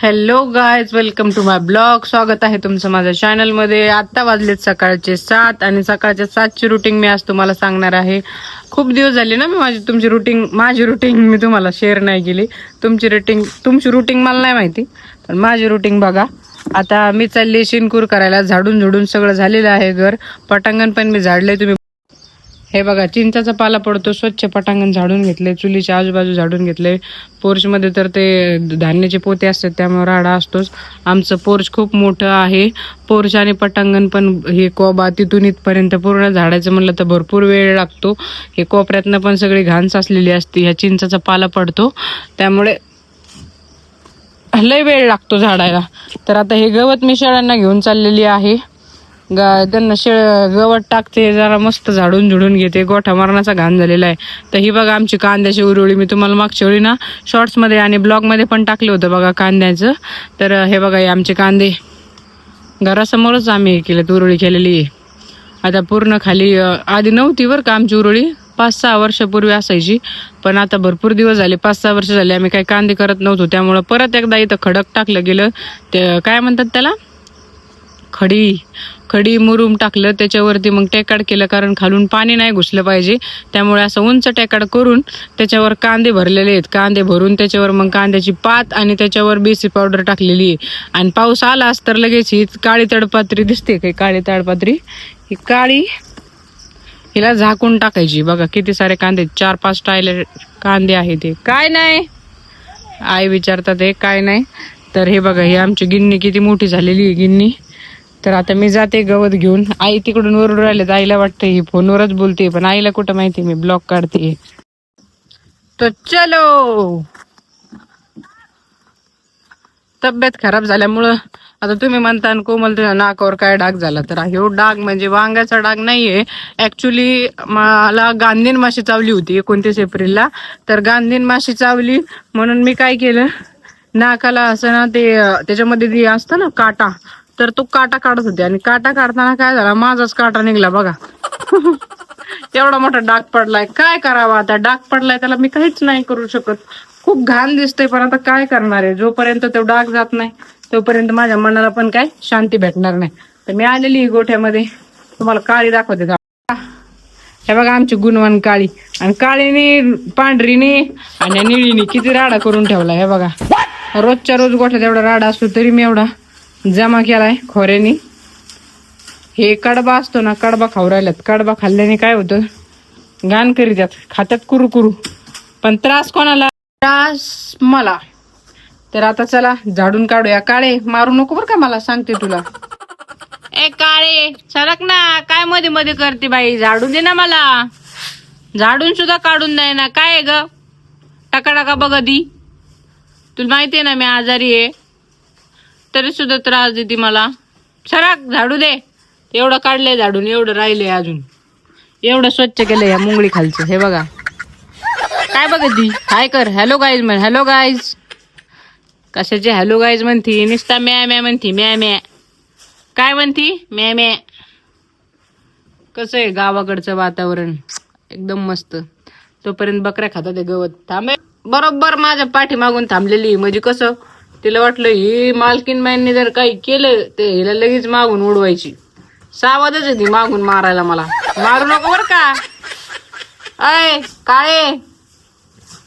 Hello guys, welcome to my blog. स्वागत आहे तुमचं माझ्या चॅनलमध्ये. आता वाजलेत सकाळचे 7 आणि सकाळच्या 7ची रुटीन मी आज तुम्हाला सांगणार आहे. खूप दिवस झाले ना मी माझी रुटीन मी तुम्हाला शेअर नाही केली. तुमची रुटीन मला नाही माहिती, पण माझी रुटीन बघा. आता मी चालली शिनकूर करायला. झाडून झुडून सगळं झालेलं आहे. घर पटांगण पण मी झाडले. तुम्ही हे बघा, चिंचाचा पाला पडतो. स्वच्छ पटांगण झाडून घेतले. चुलीच्या आजूबाजू झाडून घेतले. पोर्चमध्ये तर ते धान्याचे पोते असतात त्यामुळे राडा असतोच. आमचं पोर्च खूप मोठं आहे. पोर्च आणि पटांगण पण हे कोबा तिथून इथपर्यंत पूर्ण झाडायचं म्हणलं तर भरपूर वेळ लागतो. हे कोपऱ्यातनं पण सगळी घाण साचलेली असते. ह्या चिंचाचा पाला पडतो त्यामुळे लय वेळ लागतो झाडायला. तर आता हे गवत मी शेळ्यांना घेऊन चाललेली आहे. त्यांना गवत टाकते, जरा मस्त झाडून झुडून घेते. गोठा मारण्याचा घाण झालेला आहे. तर ही बघा आमची कांद्याची उरवळी. मी तुम्हाला मागच्या वेळी ना शॉर्ट्समध्ये आणि ब्लॉगमध्ये पण टाकले होतं बघा कांद्याचं. तर हे बघा, हे आमचे कांदे घरासमोरच आम्ही हे केलं, उरवळी केलेली आहे. आता पूर्ण खाली आधी नव्हती बरं का आमची उरवळी, 5-6 वर्षापूर्वी असायची. पण आता भरपूर दिवस झाले, 5-6 वर्ष झाले आम्ही काही कांदे करत नव्हतो. त्यामुळं परत एकदा इथं खडक टाकलं गेलं. ते काय म्हणतात त्याला, खडी मुरुम टाकलं. त्याच्यावरती मग टेकाड केलं, कारण खालून पाणी नाही घुसलं पाहिजे. त्यामुळे असं उंच टेकाड करून त्याच्यावर कांदे भरलेले आहेत. कांदे भरून त्याच्यावर मग कांद्याची पात आणि त्याच्यावर बेसी पावडर टाकलेली आहे. आणि पाऊस आलाच तर लगेच ही काळी तडपात्री दिसते काही, काळी तडपात्री ही काळी, हिला झाकून टाकायची. बघा किती सारे कांदे, 4-5 टायले कांदे आहेत. ते काय नाही, आई विचारतात हे काय नाही. तर हे बघा, ही आमची गिन्नी किती मोठी झालेली आहे गिन्नी. तर आता मी जाते गवत घेऊन. आई तिकडून वरून राहिले. आईला वाटतं ही फोनवरच बोलते, पण आईला कुठं माहिती मी ब्लॉग काढते. तर चलो. तब्येत खराब झाल्यामुळं आता तुम्ही म्हणता कोमल तुझ्या नाकावर काय डाग झाला, तर ह्यो डाग म्हणजे वांग्याचा डाग नाहीये. ऍक्च्युली मला गांधीन माशी चावली होती 29 एप्रिलला. तर गांधीन माशी चावली म्हणून मी काय केलं, नाकाला असं ना ते त्याच्यामध्ये जे असतं ना काटा, तर तो काटा काढत होते. आणि काटा काढताना काय झाला, माझाच काटा निघला बघा. एवढा मोठा डाग पडलाय. काय करावा आता, डाग पडलाय त्याला मी काहीच नाही करू शकत. खूप घाण दिसतंय, पण आता काय करणार आहे. जोपर्यंत तो डाग जात नाही तोपर्यंत माझ्या मनाला पण काय शांती भेटणार नाही. तर मी आलेली गोठ्यामध्ये, तुम्हाला काळी दाखवते. हे बघा आमची गुणवान काळी. आणि काळीने, पांढरीने आणि निळीने किती राडा करून ठेवला. हे बघा, रोजच्या रोज गोठ्यात एवढा राडा असतो तरी मी एवढा जमा केलाय खोऱ्यानी. हे कडबा असतो ना, कडबा खाऊ राहिल्यात. कडबा खाल्ल्याने काय होतं, घाण करीतात, खात्यात कुरू. पण त्रास कोणाला, त्रास मला. तर आता चला झाडून काढूया. काळे मारू नको बरं का मला, सांगते तुला. ए काळे सरक ना, काय मध्ये मध्ये करते बाई, झाडून दे ना मला. झाडून सुद्धा काढून द्याय ना. काय ग टाका बघ दी, तुला माहितीये ना मी आजारी आहे, तरी सुद्धा त्रास देते मला. सरक, झाडू दे. एवढं काढलंय झाडून, एवढं राहिलंय अजून. एवढं स्वच्छ केलंय या मुंगळी खालचं. हे बघा काय बघ ती, हाय कर. हॅलो गाईज म्हण. हॅलो गाईज कशाचे हॅलो गाईज म्हणती, नुसता म्या म्या म्हणती. म्या काय म्हणती, म्या. कसं आहे गावाकडचं वातावरण, एकदम मस्त. तोपर्यंत बकऱ्या खातात गवत. थांबे, बरोबर माझ्या पाठी मागून थांबलेली. म्हणजे कसं, तिला वाटलं ही मालकीन बाईंनी जर काही केलं ते हिला लगेच मागून उडवायची. सावधच आहे ती मागून मारायला. मला मारू नको बर का. अय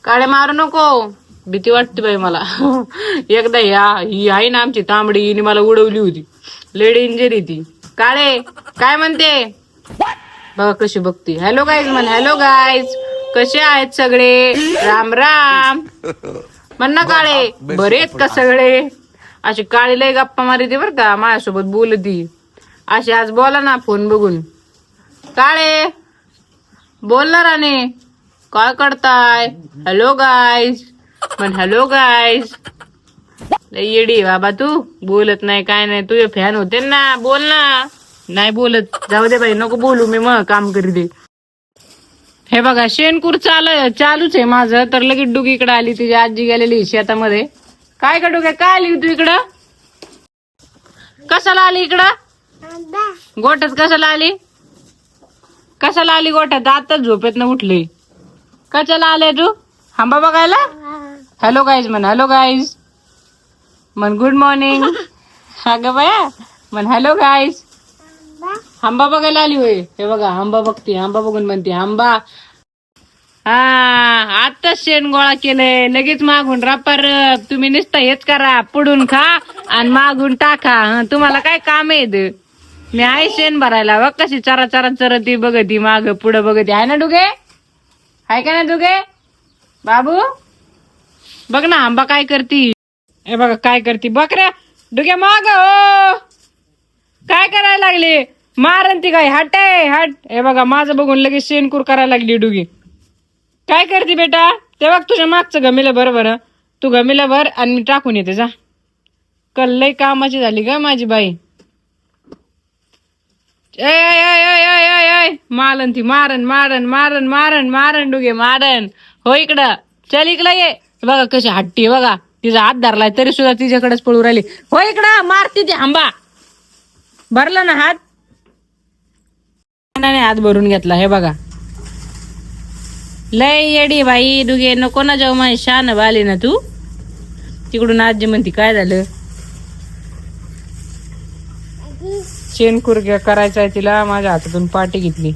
काळे मारू नको, भीती वाटते बाई मला. एकदा ही आहे ना आमची तांबडी, हिने मला उडवली होती. लय डेंजर आहे ती. काळे काय म्हणते बघा कशी बघते. हॅलो गाईज म्हण. हॅलो गाईज कसे आहेत सगळे, राम राम म्हण ना. काळे बरे आहेत का सगळे. अशी काळी लय गप्पा मारते बर का, माझ्यासोबत बोलती अशी. आज बोला ना फोन बघून. काळे बोलणार आणि काय करताय. हॅलो गाईज म्हण. हॅलो गाईज लय येडी बाबा तू, बोलत नाही काय नाही. तुझे फॅन होते ना, बोल ना. नाही बोलत, जाऊ दे बाई नको बोलू, मी मग काम करीते. हे बघा शेणकूर चालूच आहे माझं. तर लगेच डुगी इकडे आली, तिची आजी गेलेली शेतामध्ये. काय का डुग्या, काय आली तू इकडं, कशाला आली इकडं गोठ्यात, कशाला आली गोठ्यात. आताच झोपेत न उठली. कशाला आले तू, हांबा बघायला. हॅलो गाईज म्हण. हॅलो गाईज म्हण गुड मॉर्निंग. हा ग बया म्हण हॅलो गाईस. आंबा बघायला आली होय. हे बघा आंबा बघते, आंबा बघून म्हणते आंबा. हा आताच शेण गोळा केलंय लगेच मागून रापर. तुम्ही नुसतं हेच करा, पुढून खा आणि मागून टाका. तुम्हाला काय काम आहे इथं? मी आहे शेण भरायला. बघ कशी चरा चरा चरती बघती माग पुढं बघती. आहे ना डुगे? हाय का ना डुगे? बाबू बघ ना आंबा काय करती. हे बघा काय करती बकऱ्या. डुगे माग हो, काय करायला लागली? मारन ती काय? हट आहे हट. हे बघा माझं बघून लगेच शेणकूर करायला लागली डुगी. काय करते बेटा? ते बघ तुझ्या मागचं गमीला बरोबर. तू गमीला भर आणि मी टाकून येते जा. कल्लई कामाची झाली ग माझी बाई. मालन ती मारन मारन मारन मारन मारन डुगे मारन. हो इकडं चल इकडं ये. बघा कशी हट्टी बघा. तिचा हात धरलाय तरी सुद्धा तिच्याकडेच पळू राहिली. हो इकडं मारती ती आंबा. भरला ना हात? नाही हात भरून घेतला. हे बघा लय येडी बाई डुगे. नको ना जाऊ माझी शान बाली ना तू. तिकडून आजी म्हणती काय झालं? शेणकूर करायचंय तिला. माझ्या हातातून पाटी घेतली.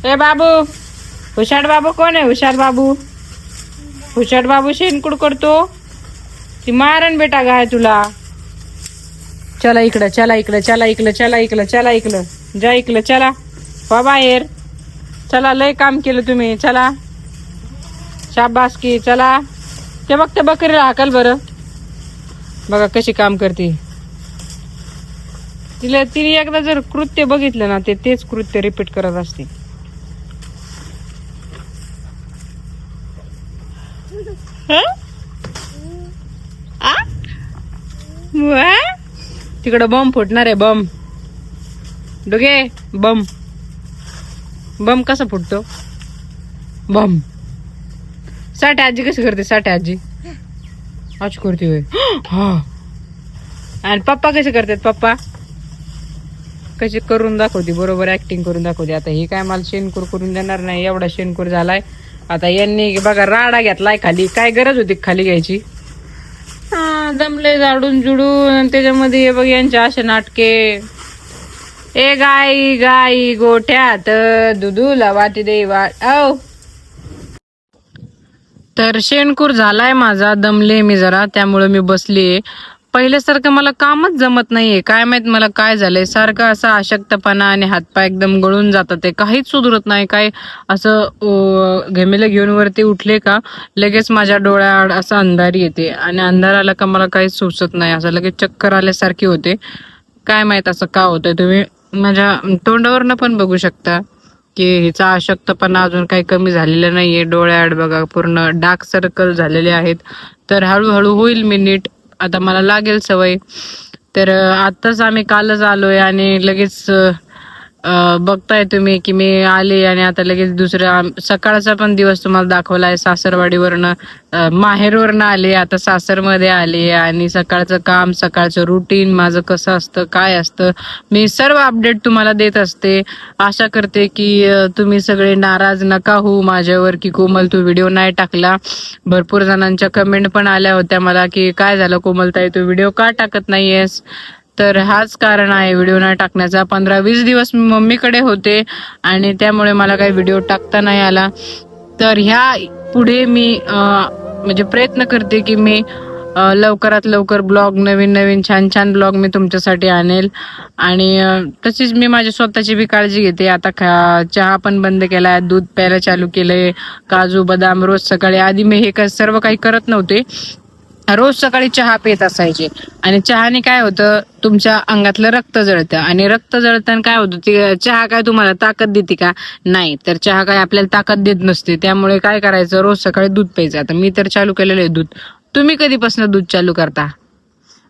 ए बाबू हुशार बाबू कोण आहे? हुशार बाबू. हुशार बाबू शेणकूर करतो. ती मारन बेटा गाय तुला. चला इकडं चला इकडं चला इकडं चला इकडं चला इकडं जा इकडं चला. वा बाहेर चला. लय काम केलं तुम्ही. चला शाबास की चला. ते बघ ते बकरीला हाकल बरं. बघा कशी काम करते. तिने एकदा जर कृत्य बघितलं ना ते तेच कृत्य रिपीट करत असते. तिकडं बम फुटणार आहे बम. डुगे बम. बम कसा फुटतो? बम. साठे आजी कशी करते? साठे आजी आज करते होय. हा आणि पप्पा कसे करतात? पप्पा कशी करून दाखवते बरोबर ऍक्टिंग करून दाखवते. आता ही काय मला शेणकूर करून देणार नाही. एवढा शेणकूर झालाय. आता यांनी बघा राडा घेतलाय खाली. काय गरज होती खाली घ्यायची? हा जमले झाडून जुडून. त्याच्यामध्ये हे बघ यांचे असे नाटके. ए गाई गाई गोठ्यात दुधूला वाटी दे वाट. औ तर शेणकूर झालाय माझा. दमले मी जरा त्यामुळे मी बसलीये. पहिल्यासारखं मला कामच जमत नाहीये. काय माहित मला काय झालंय. सारखं असा अशक्तपणा आणि हातपाय एकदम गळून जातात. ते काहीच सुधरत नाही. काय असं घमेलं घेऊन वरती उठले का लगेच माझ्या डोळ्याआड असं अंधारी येते. आणि अंधार आला का मला काहीच सुचत नाही. असं लगेच चक्कर आल्यासारखी होते. काय माहित असं का होतंय. तुम्ही माझ्या तोंडावरनं पण बघू शकता की हिचा अशक्तपणा अजून काही कमी झालेला नाहीये. डोळ्याआड बघा पूर्ण डार्क सर्कल झालेले आहेत. तर हळूहळू होईल मी नीट. आता मला लागेल सवय. तर आत्ताच आम्ही कालच आलोय आणि लगेच बघताय तुम्ही की मी आले आणि आता लगेच दुसऱ्या सकाळचा पण दिवस तुम्हाला दाखवलाय. सासरवाडीवरनं माहेरवरनं आले, आता सासरमध्ये आले आणि सकाळचं काम सकाळचं रुटीन माझं कसं असतं काय असतं मी सर्व अपडेट तुम्हाला देत असते. आशा करते की तुम्ही सगळे नाराज नका होऊ माझ्यावर की कोमल तू व्हिडिओ नाही टाकला. भरपूर जणांच्या कमेंट पण आल्या होत्या मला की काय झालं कोमलताई तू व्हिडिओ का टाकत नाहीयेस. तर हाच कारण आहे व्हिडिओ नाही टाकण्याचा. 15-20 दिवस मी मम्मीकडे होते आणि त्यामुळे मला काही व्हिडिओ टाकता नाही आला. तर ह्या पुढे मी म्हणजे प्रयत्न करते की मी लवकरात लवकर ब्लॉग नवीन नवीन छान छान ब्लॉग मी तुमच्यासाठी आणेल. आणि तशीच मी माझी स्वतःची बी काळजी घेते. आता चहा पण बंद केलाय, दूध प्यायला चालू केलंय, काजू बदाम रोज सकाळी. आधी मी हे सर्व काही करत नव्हते. रोज सकाळी चहा पित असायचे आणि चहाने काय होतं तुमच्या अंगातलं रक्त जळतं आणि रक्त जळताना काय होतं ते चहा काय तुम्हाला ताकद देते का? नाही. तर चहा काय आपल्याला ताकद देत नसते. त्यामुळे काय करायचं रोज सकाळी दूध प्यायचं. आता मी तर चालू केलेलं आहे दूध. तुम्ही कधीपासून दूध चालू करता?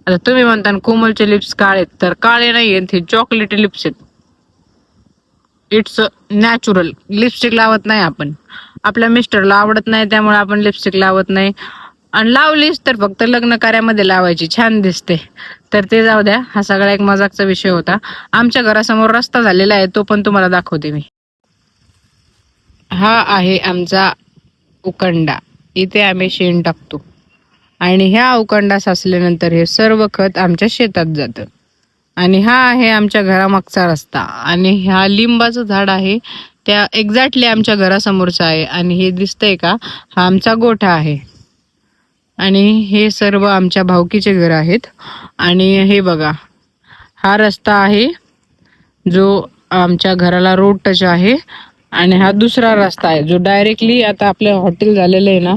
आता तुम्ही म्हणता कोमलचे लिप्स काळे, तर काळे नाही आहेत हे चॉकलेटी लिप्स आहेत. It's natural. लिपस्टिक लावत नाही आपण. आपल्या मिस्टरला आवडत नाही त्यामुळे आपण लिपस्टिक लावत नाही. आणि लावलीस तर फक्त लग्न कार्यामध्ये लावायची, छान दिसते. तर ते जाऊ द्या. हा सगळा एक मजाकचा विषय होता. आमच्या घरासमोर रस्ता झालेला आहे तो पण तुम्हाला दाखवते मी. हा आहे आमचा उकंडा. इथे आम्ही शेण टाकतो. आणि ह्या अवकंडा साचल्यानंतर हे सर्व खत आमच्या शेतात जातं. आणि हा आहे आमच्या घरामागचा रस्ता. आणि ह्या लिंबाचं झाड आहे त्या एक्झॅक्टली आमच्या घरासमोरचा आहे. आणि हे दिसतंय का, हा आमचा गोठा आहे. आणि हे सर्व आमच्या भावकीचे घर आहेत. आणि हे बघा, हा रस्ता आहे जो आमच्या घराला रोड टच आहे. आणि हा दुसरा रस्ता आहे जो डायरेक्टली आता आपलं हॉटेल झालेलं आहे ना,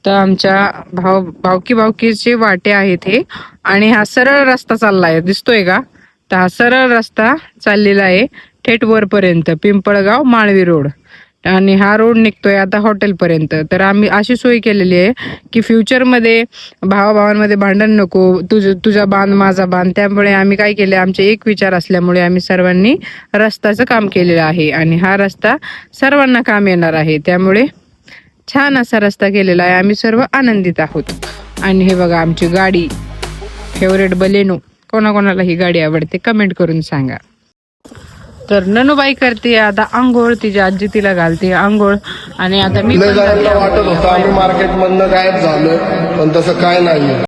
तर आमच्या भावकीचे वाटे आहेत हे. आणि हा सरळ रस्ता चाललाय, दिसतोय का, तर हा सरळ रस्ता चाललेला आहे थेट वरपर्यंत, पिंपळगाव माळवी रोड. आणि हा रोड निघतोय आता हॉटेलपर्यंत. तर आम्ही अशी सोय केलेली आहे की फ्युचरमध्ये भावाभावांमध्ये भांडण नको, तुझा बांध माझा बांध. त्यामुळे आम्ही काय केले, आमचे एक विचार असल्यामुळे आम्ही सर्वांनी रस्त्याचं काम केलेलं आहे. आणि हा रस्ता सर्वांना काम येणार आहे. त्यामुळे छान असा रस्ता केलेला आहे. आम्ही सर्व आनंदित आहोत. आणि हे बघा आमची गाडी, फेवरेट बलेनो. कोणाकोणाला ही गाडी आवडते कमेंट करून सांगा. तर ननूबाई करते आता आंघोळ, तिची आजी तिला घालते आंघोळ. आणि आता मी वाटत होतं आम्ही मार्केटमधनं गायब झालोय, पण तसं काय नाही.